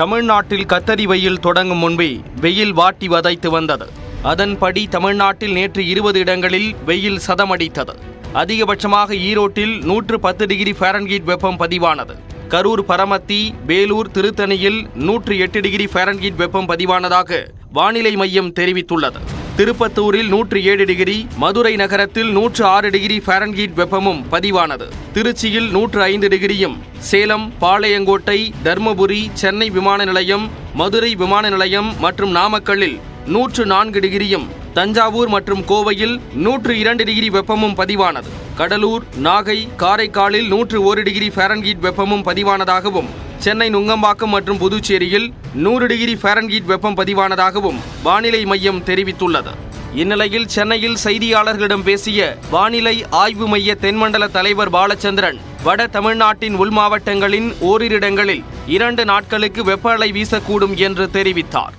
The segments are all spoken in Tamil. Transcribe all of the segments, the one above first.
தமிழ்நாட்டில் கத்தரி வெயில் தொடங்கும் முன்பே வெயில் வாட்டி வதைத்து வந்தது. அதன்படி தமிழ்நாட்டில் நேற்று 20 இடங்களில் வெயில் சதமடித்தது. அதிகபட்சமாக ஈரோட்டில் 110 டிகிரி ஃபாரன்ஹீட் வெப்பம் பதிவானது. கரூர், பரமத்தி, வேலூர், திருத்தணியில் 108 டிகிரி ஃபாரன்ஹீட் வெப்பம் பதிவானதாக வானிலை மையம் தெரிவித்துள்ளது. திருப்பத்தூரில் 107 டிகிரி, மதுரை நகரத்தில் 106 டிகிரி ஃபாரன்ஹீட் வெப்பமும் பதிவானது. திருச்சியில் 105 டிகிரியும், சேலம், பாளையங்கோட்டை, தர்மபுரி, சென்னை விமான நிலையம், மதுரை விமான நிலையம் மற்றும் நாமக்கல்லில் 104 டிகிரியும், தஞ்சாவூர் மற்றும் கோவையில் 102 டிகிரி வெப்பமும் பதிவானது. கடலூர், நாகை, காரைக்காலில் 101 டிகிரி ஃபாரன்ஹீட் வெப்பமும் பதிவானதாகவும், சென்னை நுங்கம்பாக்கம் மற்றும் புதுச்சேரியில் 100 டிகிரி ஃபாரன்ஹீட் வெப்பம் பதிவானதாகவும் வானிலை மையம் தெரிவித்துள்ளது. இந்நிலையில் சென்னையில் செய்தியாளர்களிடம் பேசிய வானிலை ஆய்வு மைய தென்மண்டல தலைவர் பாலச்சந்திரன், வட தமிழ்நாட்டின் உள் மாவட்டங்களின் ஓரிரு இடங்களில் 2 நாட்களுக்கு வெப்ப அலை வீசக்கூடும் என்று தெரிவித்தார்.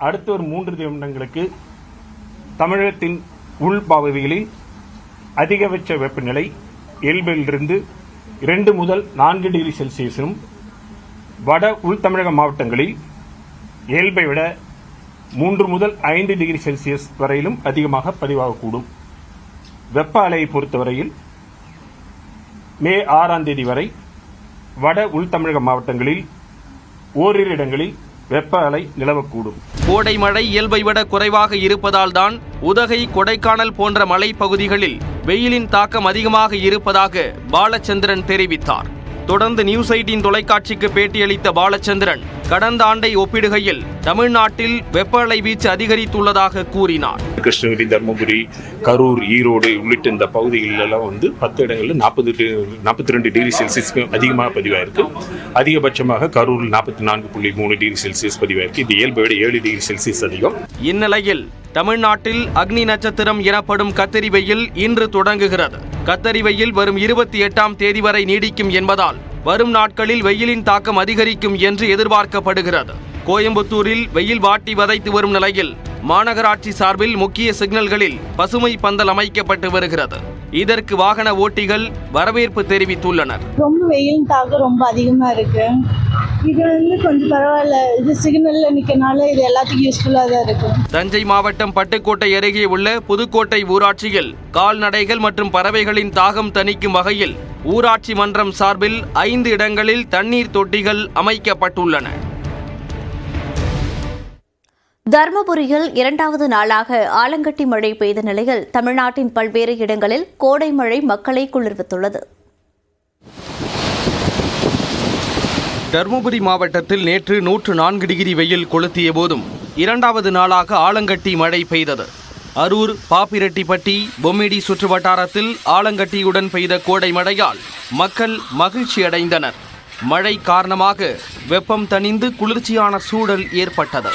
அடுத்த ஒரு 3 நிமிடங்களுக்கு தமிழகத்தின் உள் பகுதிகளில் அதிகபட்ச வெப்பநிலை இயல்பிலிருந்து 2 முதல் 4 டிகிரி செல்சியஸும், வட உள் தமிழக மாவட்டங்களில் இயல்பை விட 3 முதல் 5 டிகிரி செல்சியஸ் வரையிலும் அதிகமாக பதிவாகக்கூடும். வெப்ப அலையை பொறுத்தவரையில் மே 6ஆம் தேதி வரை வட உள் தமிழக மாவட்டங்களில் ஓரிரு இடங்களில் வெப்ப அலை நிலவக்கூடும். கோடை மழை இயல்பை விட குறைவாக இருப்பதால் தான் உதகை, கொடைக்கானல் போன்ற மலைப்பகுதிகளில் வெயிலின் தாக்கம் அதிகமாக இருப்பதாக பாலச்சந்திரன் தெரிவித்தார். தொடர்ந்து நியூஸ் 18 தொலைக்காட்சிக்கு பேட்டியளித்த பாலச்சந்திரன், கடந்த ஆண்டை ஒப்பிடுகையில் தமிழ்நாட்டில் வெப்ப அலை வீச்சு அதிகரித்துள்ளதாக கூறினார். கிருஷ்ணகிரி, தர்மபுரி, கரூர், ஈரோடு உள்ளிட்ட இந்த பகுதிகளெல்லாம் 10 இடங்களில் 42 டிகிரி செல்சியஸ்க்கு அதிகமாக பதிவாயிருக்கு. அதிகபட்சமாக கரூரில் 44.3 டிகிரி செல்சியஸ் பதிவாயிருக்கு. இது இயல்பை விட 7 டிகிரி செல்சியஸ் அதிகம். இந்நிலையில் தமிழ்நாட்டில் அக்னி நட்சத்திரம் எனப்படும் கத்தரி வெயில் இன்று தொடங்குகிறது. கத்தரி வெயில் வரும் 28ஆம் தேதி வரை நீடிக்கும் என்பதால் வரும் நாட்களில் வெயிலின் தாக்கம் அதிகரிக்கும் என்று எதிர்பார்க்கப்படுகிறது. கோயம்புத்தூரில் வெயில் வாட்டி வதைத்து வரும் நிலையில் மாநகராட்சி சார்பில் முக்கிய சிக்னல்களில் பசுமை பந்தல் அமைக்கப்பட்டு வருகிறது. இதற்கு வாகன ஓட்டிகள் வரவேற்பு தெரிவித்துள்ளனர். ரொம்ப வெயில் தாக்கம் ரொம்ப அதிகமா இருக்கு. இது கொஞ்சம் பரவாயில்ல. இது சிக்னல்ல நிக்கனால இது எல்லாத்துக்கும் யூஸ்ஃபுல்லா தான் இருக்கு. தஞ்சை மாவட்டம் பட்டுக்கோட்டை அருகே உள்ள புதுக்கோட்டை ஊராட்சியில் கால்நடைகள் மற்றும் பறவைகளின் தாகம் தணிக்கும் வகையில் ஊராட்சி மன்றம் சார்பில் 5 இடங்களில் தண்ணீர் தொட்டிகள் அமைக்கப்பட்டுள்ளன. தர்மபுரியில் 2வது நாளாக ஆலங்கட்டி மழை பெய்த நிலையில் தமிழ்நாட்டின் பல்வேறு இடங்களில் கோடை மழை மக்களை குளிர்வித்துள்ளது. தர்மபுரி மாவட்டத்தில் நேற்று 104 டிகிரி வெயில் கொளுத்திய போதும் 2வது நாளாக ஆலங்கட்டி மழை பெய்தது. அரூர், பாப்பிரெட்டிப்பட்டி, பொம்மிடி சுற்று வட்டாரத்தில் ஆலங்கட்டியுடன் பெய்த கோடை மழையால் மக்கள் மகிழ்ச்சி அடைந்தனர். மழை காரணமாக வெப்பம் தணிந்து குளிர்ச்சியான சூழல் ஏற்பட்டது.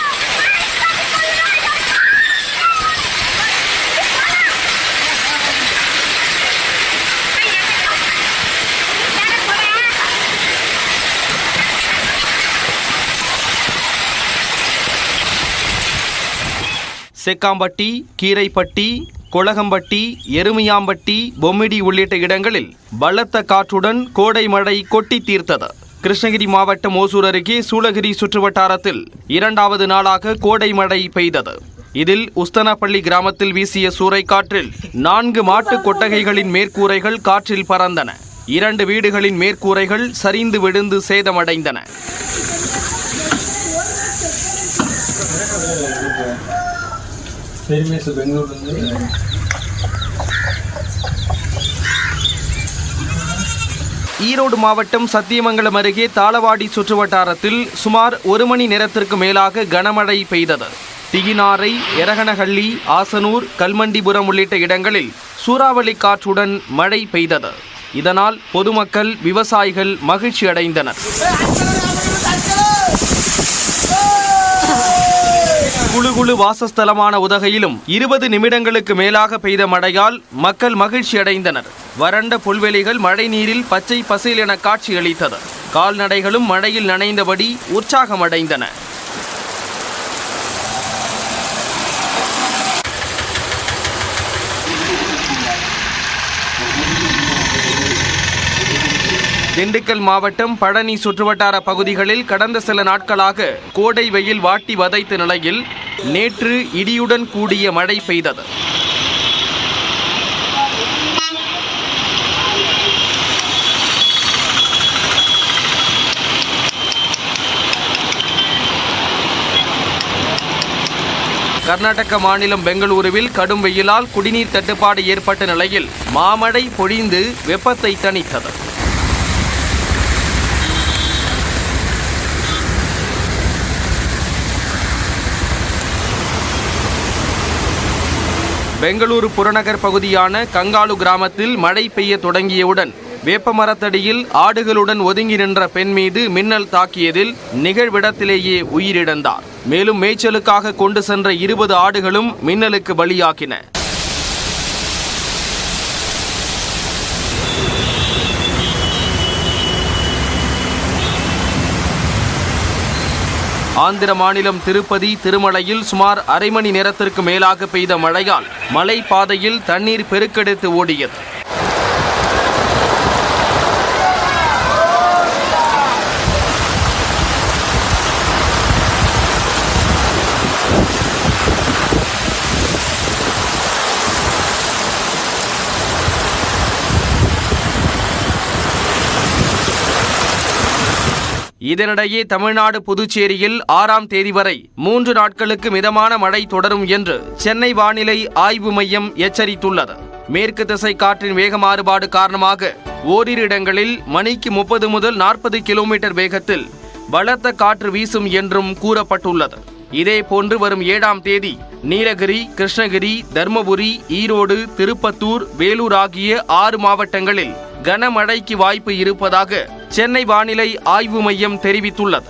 செக்காம்பட்டி, கீரைப்பட்டி, கொளகம்பட்டி, எருமியாம்பட்டி, பொம்மிடி உள்ளிட்ட இடங்களில் பலத்த காற்றுடன் கோடை மழை கொட்டி தீர்த்தது. கிருஷ்ணகிரி மாவட்டம் ஓசூர் அருகே சூளகிரி சுற்றுவட்டாரத்தில் 2வது நாளாக கோடை மழை பெய்தது. இதில் உஸ்தனப்பள்ளி கிராமத்தில் வீசிய சூறைக்காற்றில் 4 மாட்டு கொட்டகைகளின் மேற்கூரைகள் காற்றில் பறந்தன. 2 வீடுகளின் மேற்கூரைகள் சரிந்து விழுந்து சேதமடைந்தன. ஈரோடு மாவட்டம் சத்தியமங்கலம் அருகே தாளவாடி சுற்றுவட்டாரத்தில் சுமார் 1 மணி நேரத்திற்கு மேலாக கனமழை பெய்தது. திகினாரை, எரகனஹள்ளி, ஆசனூர், கல்மண்டிபுரம் உள்ளிட்ட இடங்களில் சூறாவளி காற்றுடன் மழை பெய்தது. இதனால் பொதுமக்கள், விவசாயிகள் மகிழ்ச்சி அடைந்தனர். குழு வாசஸ்தலமான உதகையிலும் 20 நிமிடங்களுக்கு மேலாக பெய்த மழையால் மக்கள் மகிழ்ச்சி அடைந்தனர். வறண்ட புல்வெளிகள் மழை நீரில் பச்சை பசேல் என காட்சியளித்தது. கால்நடைகளும் மழையில் நனைந்தபடி உற்சாகமடைந்தன. திண்டுக்கல் மாவட்டம் பழனி சுற்றுவட்டார பகுதிகளில் கடந்த சில நாட்களாக கோடை வெயில் வாட்டி வதைத்த நிலையில் நேற்று இடியுடன் கூடிய மழை பெய்தது. கர்நாடக மாநிலம் பெங்களூருவில் கடும் வெயிலால் குடிநீர் தட்டுப்பாடு ஏற்பட்ட நிலையில் மாமழை பொழிந்து வெப்பத்தை தணித்தது. பெங்களூரு புறநகர் பகுதியான கங்காலு கிராமத்தில் மழை பெய்ய தொடங்கியவுடன் வேப்பமரத்தடியில் ஆடுகளுடன் ஒதுங்கி நின்ற பெண் மீது மின்னல் தாக்கியதில் நிகழ்விடத்திலேயே உயிரிழந்தார். மேலும் மேய்ச்சலுக்காக கொண்டு சென்ற 20 ஆடுகளும் மின்னலுக்கு பலியாகின. ஆந்திர மாநிலம் திருப்பதி திருமலையில் சுமார் அரை மணி நேரத்திற்கு மேலாக பெய்த மழையால் மலை பாதையில் தண்ணீர் பெருக்கெடுத்து ஓடியது. இதனிடையே தமிழ்நாடு புதுச்சேரியில் 6ஆம் தேதி வரை 3 நாட்களுக்கு மிதமான மழை தொடரும் என்று சென்னை வானிலை ஆய்வு மையம் எச்சரித்துள்ளது. மேற்கு திசை காற்றின் வேக மாறுபாடு காரணமாக ஓரிரு இடங்களில் மணிக்கு 30 முதல் 40 கிலோமீட்டர் வேகத்தில் பலத்த காற்று வீசும் என்றும் கூறப்பட்டுள்ளது. இதேபோன்று வரும் 7ஆம் தேதி நீலகிரி, கிருஷ்ணகிரி, தர்மபுரி, ஈரோடு, திருப்பத்தூர், வேலூர் ஆகிய 6 மாவட்டங்களில் கனமழைக்கு வாய்ப்பு இருப்பதாக சென்னை வானிலை ஆய்வு மையம் தெரிவித்துள்ளது.